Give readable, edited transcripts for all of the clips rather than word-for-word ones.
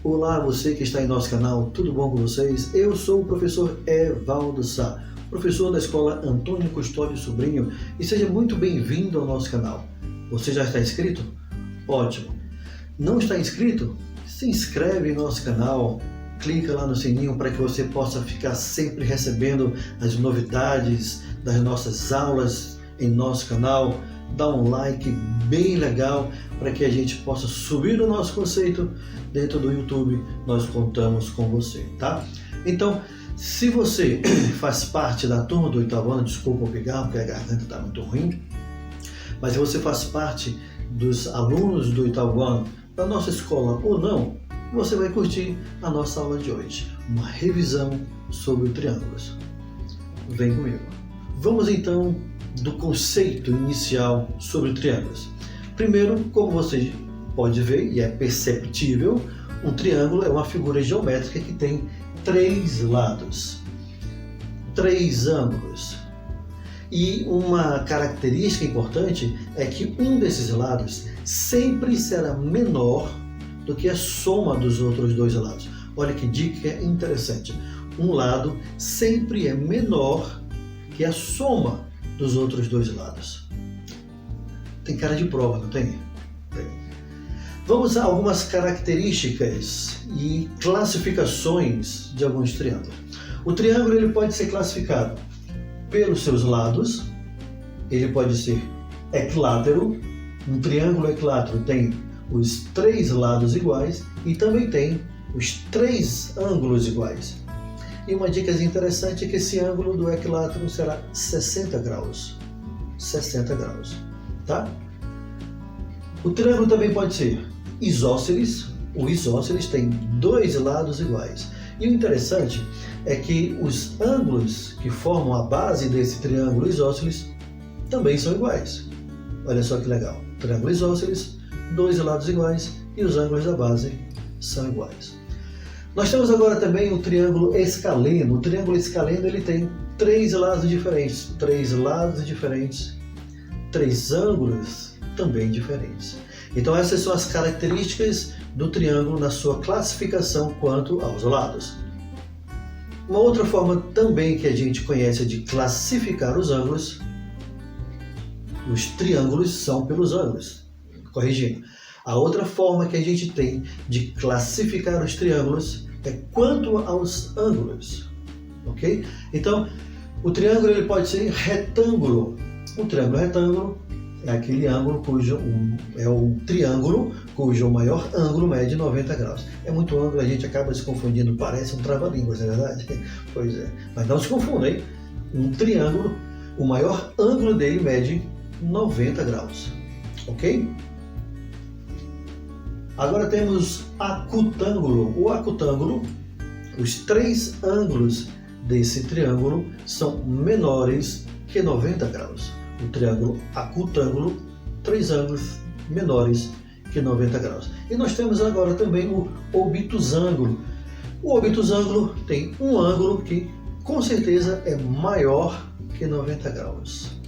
Olá, você que está em nosso canal, tudo bom com vocês? Eu sou o professor Evaldo Sá, professor da Escola Antônio Custódio Sobrinho, e seja muito bem-vindo ao nosso canal. Você já está inscrito? Ótimo! Não está inscrito? Se inscreve em nosso canal, clica lá no sininho para que você possa ficar sempre recebendo as novidades das nossas aulas em nosso canal. Dá um like bem legal para que a gente possa subir o nosso conceito dentro do YouTube. Nós contamos com você, tá? Então, se você faz parte da turma do oitavo ano, desculpa o pigarro, porque a garganta está muito ruim, mas se você faz parte dos alunos do oitavo ano da nossa escola ou não, você vai curtir a nossa aula de hoje, uma revisão sobre triângulos. Vem comigo. Vamos então do conceito inicial sobre triângulos. Primeiro, como você pode ver e é perceptível, um triângulo é uma figura geométrica que tem três lados, três ângulos. E uma característica importante é que um desses lados sempre será menor do que a soma dos outros dois lados. Olha que dica interessante. Um lado sempre é menor que a soma dos outros dois lados. Tem cara de prova, não tem? Tem. Vamos a algumas características e classificações de alguns triângulos. O triângulo ele pode ser classificado pelos seus lados, ele pode ser equilátero. Um triângulo equilátero tem os três lados iguais e também tem os três ângulos iguais. E uma dica interessante é que esse ângulo do equilátero será 60 graus. 60 graus, tá? O triângulo também pode ser isósceles. O isósceles tem dois lados iguais. E o interessante é que os ângulos que formam a base desse triângulo isósceles também são iguais. Olha só que legal. Triângulo isósceles, dois lados iguais e os ângulos da base são iguais. Nós temos agora também o triângulo escaleno. O triângulo escaleno ele tem três lados diferentes, três ângulos também diferentes. Então essas são as características do triângulo na sua classificação quanto aos lados. Uma outra forma também que a gente conhece de classificar os ângulos, os triângulos são pelos ângulos. Corrigindo. A outra forma que a gente tem de classificar os triângulos é quanto aos ângulos, ok? Então, o triângulo ele pode ser retângulo. O triângulo retângulo é aquele ângulo é o triângulo cujo maior ângulo mede 90 graus. É muito ângulo, a gente acaba se confundindo, parece um trava-línguas, não é verdade? Pois é, mas não se confunda, hein? Um triângulo, o maior ângulo dele mede 90 graus, ok? Agora temos acutângulo. O acutângulo, os três ângulos desse triângulo são menores que 90 graus. O triângulo acutângulo, três ângulos menores que 90 graus. E nós temos agora também o obtusângulo. O obtusângulo tem um ângulo que com certeza é maior que 90 graus.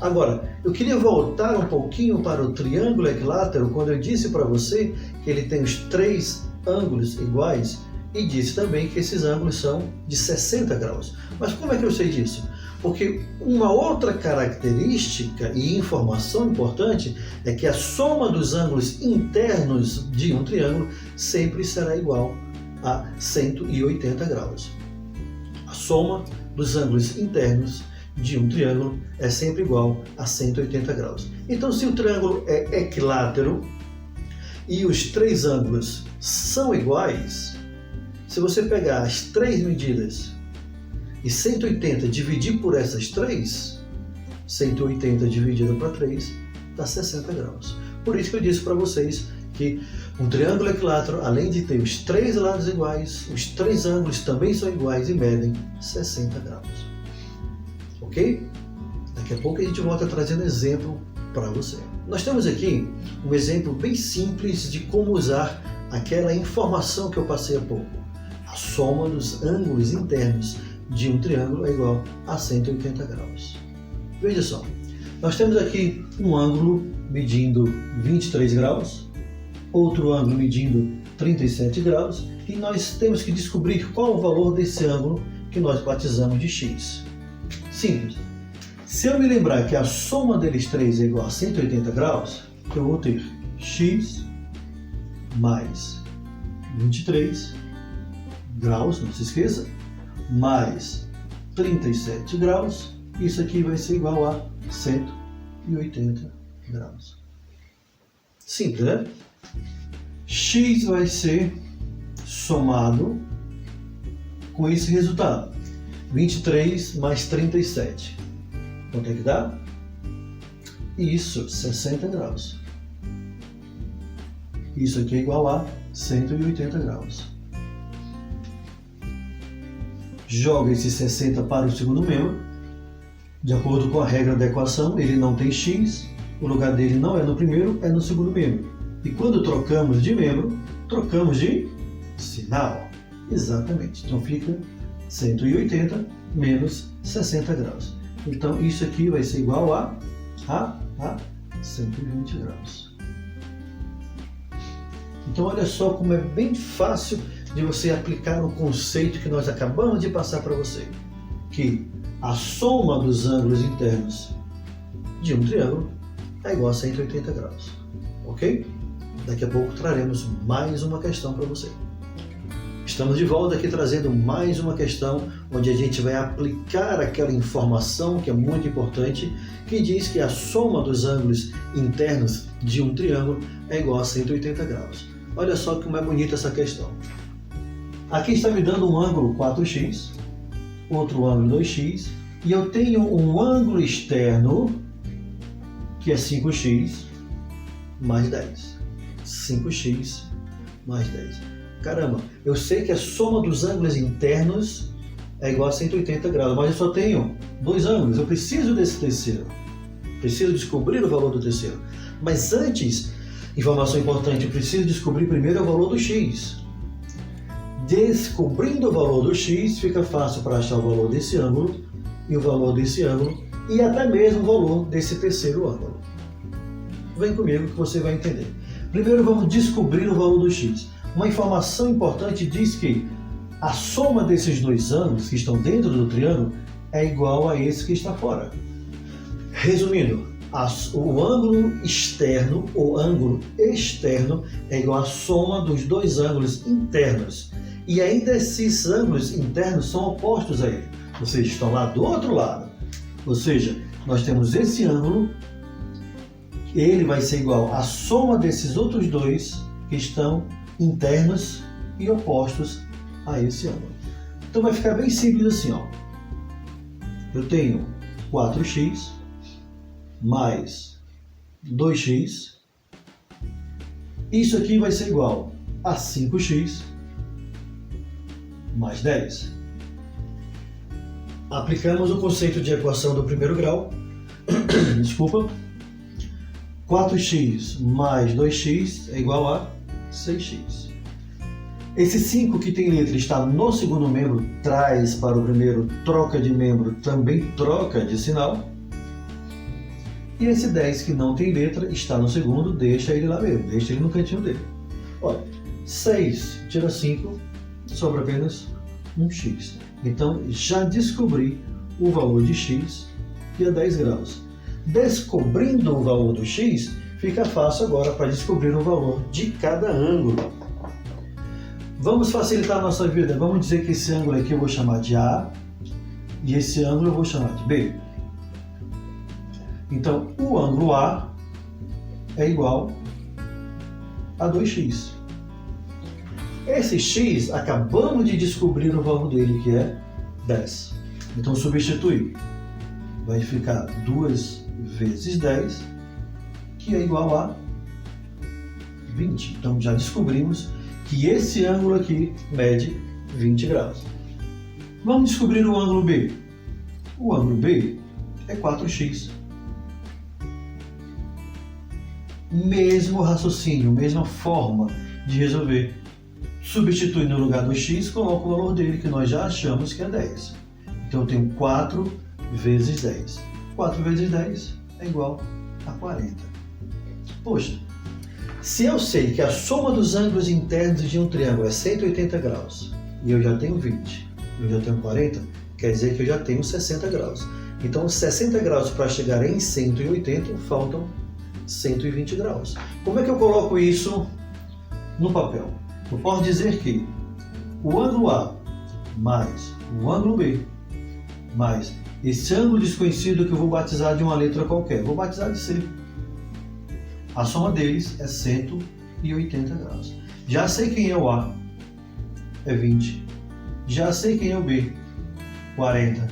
Agora, eu queria voltar um pouquinho para o triângulo equilátero, quando eu disse para você que ele tem os três ângulos iguais e disse também que esses ângulos são de 60 graus. Mas como é que eu sei disso? Porque uma outra característica e informação importante é que a soma dos ângulos internos de um triângulo sempre será igual a 180 graus. A soma dos ângulos internos de um triângulo é sempre igual a 180 graus. Então, se o triângulo é equilátero e os três ângulos são iguais, se você pegar as três medidas e 180 dividir por essas três, 180 dividido por 3 dá 60 graus. Por isso que eu disse para vocês que um triângulo equilátero, além de ter os três lados iguais, os três ângulos também são iguais e medem 60 graus. Ok? Daqui a pouco a gente volta trazendo exemplo para você. Nós temos aqui um exemplo bem simples de como usar aquela informação que eu passei há pouco. A soma dos ângulos internos de um triângulo é igual a 180 graus. Veja só, nós temos aqui um ângulo medindo 23 graus, outro ângulo medindo 37 graus e nós temos que descobrir qual o valor desse ângulo que nós batizamos de x. Simples. Se eu me lembrar que a soma deles três é igual a 180 graus, eu vou ter x mais 23 graus, não se esqueça, mais 37 graus, isso aqui vai ser igual a 180 graus. Simples, né? X vai ser somado com esse resultado. 23 mais 37. Quanto é que dá? Isso, 60 graus. Isso aqui é igual a 180 graus. Joga esse 60 para o segundo membro. De acordo com a regra da equação, ele não tem x, o lugar dele não é no primeiro, é no segundo membro. E quando trocamos de membro, trocamos de sinal. Exatamente. Então fica 180 menos 60 graus. Então isso aqui vai ser igual a 120 graus. Então olha só como é bem fácil de você aplicar o conceito que nós acabamos de passar para você. Que a soma dos ângulos internos de um triângulo é igual a 180 graus. Ok? Daqui a pouco traremos mais uma questão para você. Estamos de volta aqui trazendo mais uma questão onde a gente vai aplicar aquela informação que é muito importante, que diz que a soma dos ângulos internos de um triângulo é igual a 180 graus. Olha só como é bonita essa questão. Aqui está me dando um ângulo 4x, outro ângulo 2x, e eu tenho um ângulo externo que é 5x mais 10. 5x mais 10. Caramba, eu sei que a soma dos ângulos internos é igual a 180 graus, mas eu só tenho dois ângulos, eu preciso desse terceiro. Preciso descobrir o valor do terceiro. Mas antes, informação importante, eu preciso descobrir primeiro o valor do x. Descobrindo o valor do x, fica fácil para achar o valor desse ângulo e o valor desse ângulo e até mesmo o valor desse terceiro ângulo. Vem comigo que você vai entender. Primeiro vamos descobrir o valor do x. Uma informação importante diz que a soma desses dois ângulos que estão dentro do triângulo é igual a esse que está fora. Resumindo, o ângulo externo ou ângulo externo é igual à soma dos dois ângulos internos. E ainda esses ângulos internos são opostos a ele, ou seja, estão lá do outro lado. Ou seja, nós temos esse ângulo, ele vai ser igual à soma desses outros dois que estão internos e opostos a esse ângulo. Então vai ficar bem simples assim, ó. Eu tenho 4x mais 2x. Isso aqui vai ser igual a 5x mais 10. Aplicamos o conceito de equação do primeiro grau. Desculpa. 4x mais 2x é igual a 6x. Esse 5 que tem letra está no segundo membro, traz para o primeiro, troca de membro, também troca de sinal. E esse 10 que não tem letra está no segundo, deixa ele lá mesmo, deixa ele no cantinho dele. Olha, 6 tira 5, sobra apenas 1x. Então já descobri o valor de x, que é 10 graus. Descobrindo o valor do x, fica fácil agora para descobrir o valor de cada ângulo. Vamos facilitar a nossa vida. Vamos dizer que esse ângulo aqui eu vou chamar de A e esse ângulo eu vou chamar de B. Então, o ângulo A é igual a 2x. Esse x, acabamos de descobrir o valor dele, que é 10. Então, substituir. Vai ficar 2 vezes 10, que é igual a 20. Então, já descobrimos que esse ângulo aqui mede 20 graus. Vamos descobrir o ângulo B. O ângulo B é 4x. Mesmo raciocínio, mesma forma de resolver. Substitui no lugar do x, coloca o valor dele, que nós já achamos que é 10. Então eu tenho 4 vezes 10. 4 vezes 10 é igual a 40. Poxa, Se eu sei que a soma dos ângulos internos de um triângulo é 180 graus, e eu já tenho 20, eu já tenho 40, quer dizer que eu já tenho 60 graus. Então, 60 graus para chegar em 180, faltam 120 graus. Como é que eu coloco isso no papel? Eu posso dizer que o ângulo A mais o ângulo B mais esse ângulo desconhecido que eu vou batizar de uma letra qualquer, vou batizar de C. A soma deles é 180 graus. Já sei quem é o A, é 20. Já sei quem é o B, 40.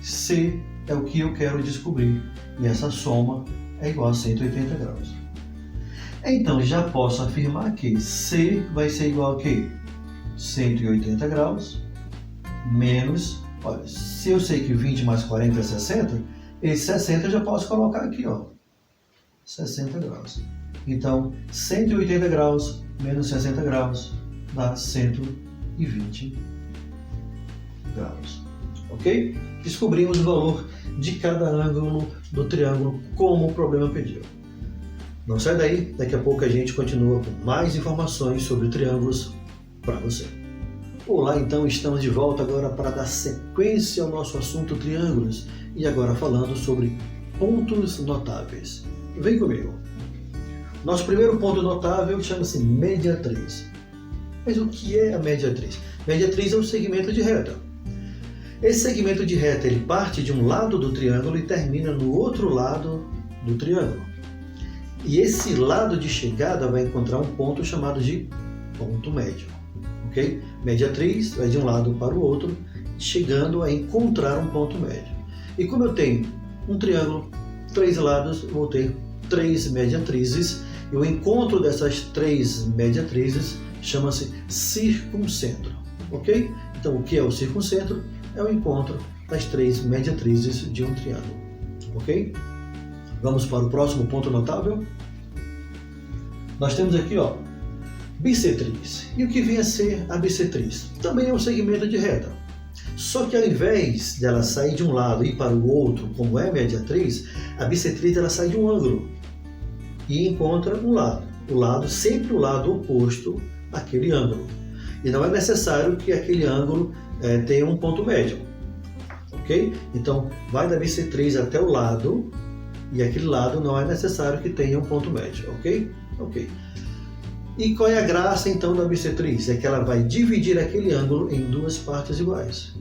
C é o que eu quero descobrir. E essa soma é igual a 180 graus. Então, já posso afirmar que C vai ser igual a quê? 180 graus menos... Olha, se eu sei que 20 mais 40 é 60, esse 60 eu já posso colocar aqui, ó. 60 graus. Então, 180 graus menos 60 graus dá 120 graus. Ok? Descobrimos o valor de cada ângulo do triângulo como o problema pediu. Não sai daí, daqui a pouco a gente continua com mais informações sobre triângulos para você. Olá, então estamos de volta agora para dar sequência ao nosso assunto triângulos e agora falando sobre pontos notáveis. Vem comigo. Nosso primeiro ponto notável chama-se mediatriz. Mas o que é a mediatriz? Mediatriz é um segmento de reta. Esse segmento de reta ele parte de um lado do triângulo e termina no outro lado do triângulo. E esse lado de chegada vai encontrar um ponto chamado de ponto médio. Okay? Mediatriz vai de um lado para o outro, chegando a encontrar um ponto médio. E como eu tenho um triângulo, 3 lados, eu vou ter 3 mediatrizes, e o encontro dessas 3 mediatrizes chama-se circuncentro. Ok? Então, o que é o circuncentro? É o encontro das 3 mediatrizes de um triângulo. Ok? Vamos para o próximo ponto notável. Nós temos aqui, ó, bissetriz. E o que vem a ser a bissetriz? Também é um segmento de reta. Só que ao invés dela sair de um lado e ir para o outro, como é a mediatriz, a bissetriz ela sai de um ângulo e encontra um lado. O lado, sempre o lado oposto àquele ângulo. E não é necessário que aquele ângulo tenha um ponto médio. Ok? Então, vai da bissetriz até o lado e aquele lado não é necessário que tenha um ponto médio. Ok? Ok. E qual é a graça então da bissetriz? É que ela vai dividir aquele ângulo em 2 partes iguais.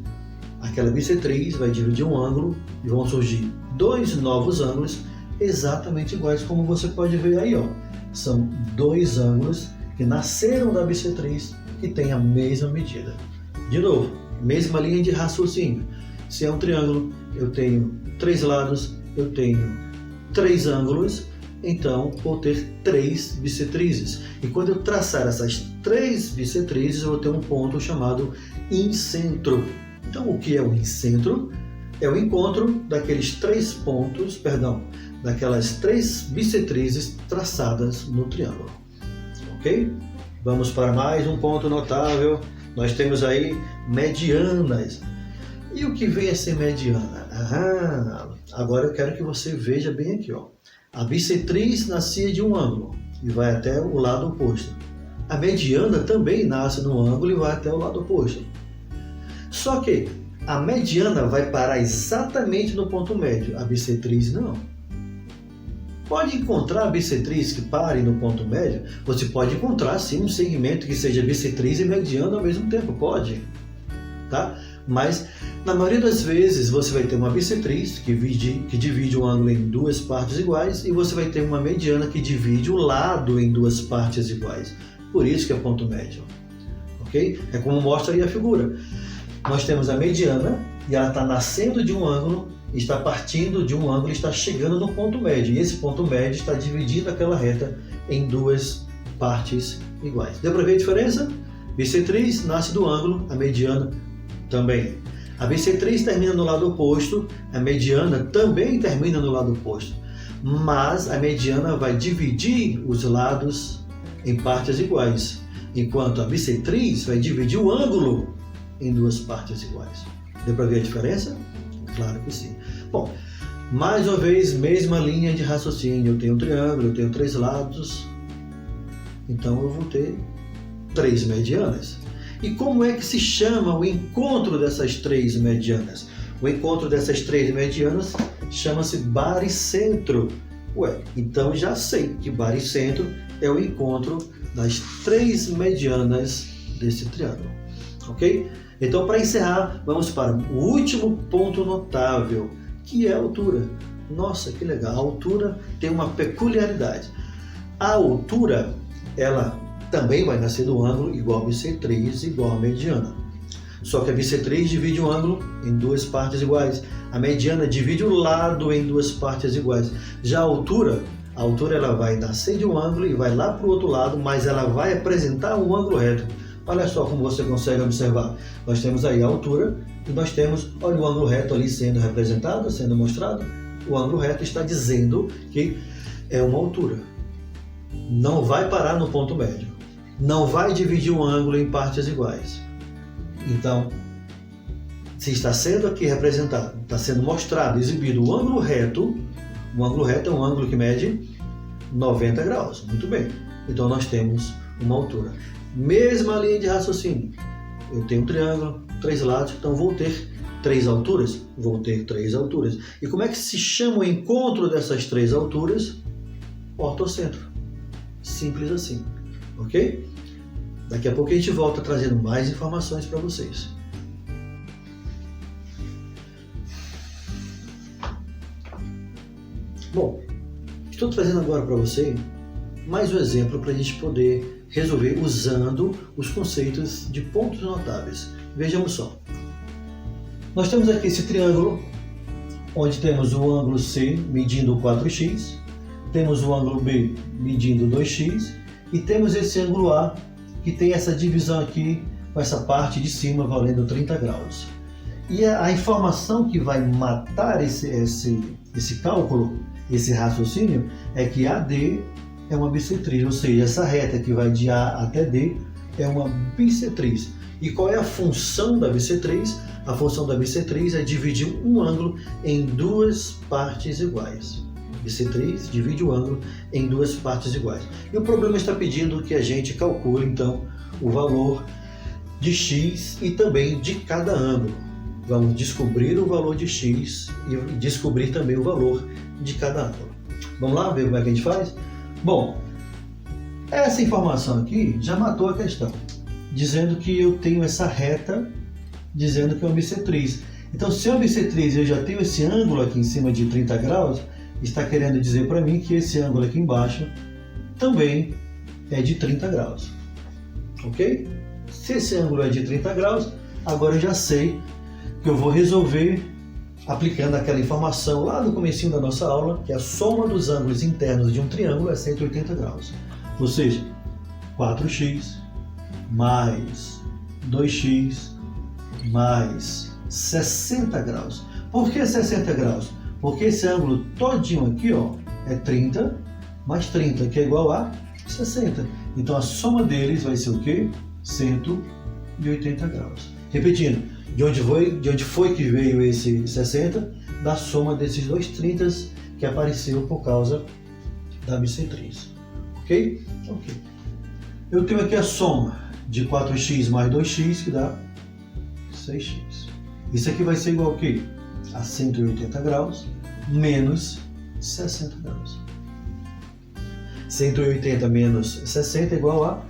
Aquela bissetriz vai dividir um ângulo e vão surgir 2 novos ângulos exatamente iguais, como você pode ver aí, ó. São 2 ângulos que nasceram da bissetriz que têm a mesma medida. De novo, mesma linha de raciocínio. Se é um triângulo, eu tenho 3 lados, eu tenho 3 ângulos, então vou ter 3 bissetrizes. E quando eu traçar essas 3 bissetrizes, eu vou ter um ponto chamado incentro. Então, o que é o incentro? É o encontro daqueles 3 pontos, daquelas 3 bissetrizes traçadas no triângulo. Ok? Vamos para mais um ponto notável. Nós temos aí medianas. E o que vem a ser mediana? Agora eu quero que você veja bem aqui, ó. A bissetriz nascia de um ângulo e vai até o lado oposto. A mediana também nasce num ângulo e vai até o lado oposto. Só que a mediana vai parar exatamente no ponto médio, a bissetriz não. Pode encontrar a bissetriz que pare no ponto médio? Você pode encontrar sim um segmento que seja bissetriz e mediana ao mesmo tempo, pode. Tá? Mas na maioria das vezes você vai ter uma bissetriz que divide o ângulo em 2 partes iguais e você vai ter uma mediana que divide o lado em 2 partes iguais. Por isso que é ponto médio. Ok? É como mostra aí a figura. Nós temos a mediana e ela está nascendo de um ângulo, está partindo de um ângulo e está chegando no ponto médio. E esse ponto médio está dividindo aquela reta em 2 partes iguais. Deu para ver a diferença? Bissetriz nasce do ângulo, a mediana também. A bissetriz termina no lado oposto, a mediana também termina no lado oposto. Mas a mediana vai dividir os lados em partes iguais, enquanto a bissetriz vai dividir o ângulo em 2 partes iguais. Deu para ver a diferença? Claro que sim. Bom, mais uma vez, mesma linha de raciocínio. Eu tenho um triângulo, eu tenho 3 lados, Então eu vou ter 3 medianas. E como é que se chama o encontro dessas 3 medianas? O encontro dessas 3 medianas chama-se baricentro. Ué, então já sei que baricentro é o encontro das 3 medianas desse triângulo. Ok? Então, para encerrar, vamos para o último ponto notável, que é a altura. Nossa, que legal! A altura tem uma peculiaridade. A altura, ela também vai nascer do ângulo igual a bissetriz igual a mediana. Só que a bissetriz divide o ângulo em 2 partes iguais. A mediana divide o lado em 2 partes iguais. Já a altura ela vai nascer de um ângulo e vai lá para o outro lado, mas ela vai apresentar um ângulo reto. Olha só como você consegue observar. Nós temos aí a altura e nós temos, olha o ângulo reto ali sendo representado, sendo mostrado. O ângulo reto está dizendo que é uma altura. Não vai parar no ponto médio. Não vai dividir o ângulo em partes iguais. Então, se está sendo aqui representado, está sendo mostrado, exibido o ângulo reto é um ângulo que mede 90 graus. Muito bem. Então, nós temos uma altura. Mesma linha de raciocínio. Eu tenho um triângulo, 3 lados, então vou ter 3 alturas? Vou ter 3 alturas. E como é que se chama o encontro dessas 3 alturas? Ortocentro. Simples assim. Ok? Daqui a pouco a gente volta trazendo mais informações para vocês. Bom, estou trazendo agora para você mais um exemplo para a gente poder resolver usando os conceitos de pontos notáveis. Vejamos só. Nós temos aqui esse triângulo, onde temos o ângulo C medindo 4x, temos o ângulo B medindo 2x e temos esse ângulo A que tem essa divisão aqui com essa parte de cima valendo 30 graus. E a informação que vai matar esse cálculo, esse raciocínio, é que AD é uma bissetriz, ou seja, essa reta que vai de A até D é uma bissetriz. E qual é a função da bissetriz? A função da bissetriz é dividir um ângulo em 2 partes iguais. Bissetriz divide o ângulo em 2 partes iguais. E o problema está pedindo que a gente calcule, então, o valor de x e também de cada ângulo. Vamos descobrir o valor de x e descobrir também o valor de cada ângulo. Vamos lá ver como é que a gente faz? Bom, essa informação aqui já matou a questão, dizendo que eu tenho essa reta, dizendo que é uma bissetriz. Então, se é uma bissetriz e eu já tenho esse ângulo aqui em cima de 30 graus, está querendo dizer para mim que esse ângulo aqui embaixo também é de 30 graus. Ok? Se esse ângulo é de 30 graus, agora eu já sei que eu vou resolver aplicando aquela informação lá no comecinho da nossa aula, que a soma dos ângulos internos de um triângulo é 180 graus. Ou seja, 4x mais 2x mais 60 graus. Por que 60 graus? Porque esse ângulo todinho aqui, ó, é 30 mais 30, que é igual a 60. Então a soma deles vai ser o quê? 180 graus. Repetindo, de onde foi que veio esse 60? Da soma desses dois 30 que apareceu por causa da bissetriz. Ok? Ok. Eu tenho aqui a soma de 4x mais 2x, que dá 6x. Isso aqui vai ser igual a quê? A 180 graus menos 60 graus. 180 menos 60 é igual a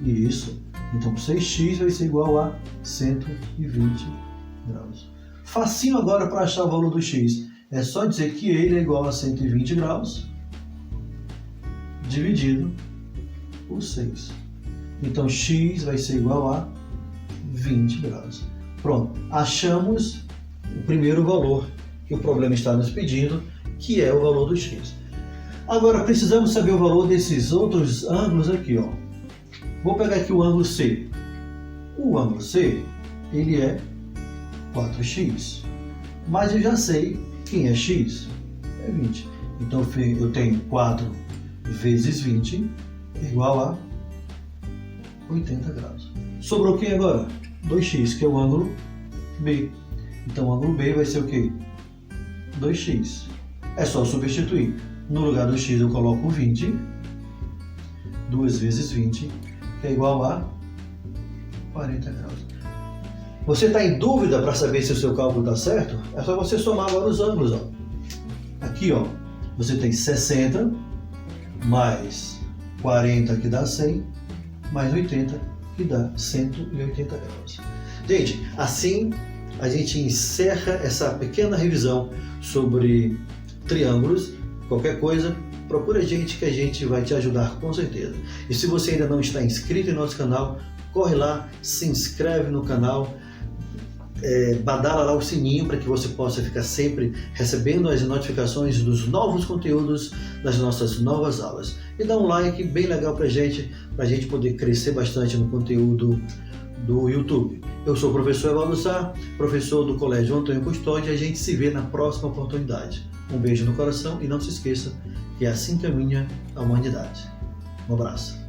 isso. Então 6x vai ser igual a 120 graus. Facinho agora para achar o valor do x. É só dizer que ele é igual a 120 graus dividido por 6. Então x vai ser igual a 20 graus. Pronto, achamos o primeiro valor que o problema está nos pedindo, que é o valor do x. Agora precisamos saber o valor desses outros ângulos aqui, ó. Vou pegar aqui o ângulo C. O ângulo C, ele é 4x. Mas eu já sei quem é x. É 20. Então eu tenho 4 vezes 20 igual a 80 graus. Sobrou quem agora? 2x, que é o ângulo B. Então o ângulo B vai ser o quê? 2x. É só substituir. No lugar do x eu coloco 20. 2 vezes 20, que é igual a 40 graus. Você está em dúvida para saber se o seu cálculo está certo? É só você somar agora os ângulos. Ó. Aqui, ó, você tem 60 mais 40, que dá 100, mais 80, que dá 180 graus. Gente, assim a gente encerra essa pequena revisão sobre triângulos. Qualquer coisa, procura a gente que a gente vai te ajudar com certeza. E se você ainda não está inscrito em nosso canal, corre lá, se inscreve no canal, badala lá o sininho para que você possa ficar sempre recebendo as notificações dos novos conteúdos das nossas novas aulas. E dá um like bem legal para a gente poder crescer bastante no conteúdo do YouTube. Eu sou o professor Evaldo Sá, professor do Colégio Antônio Custódio, e a gente se vê na próxima oportunidade. Um beijo no coração e não se esqueça que assim caminha a humanidade. Um abraço.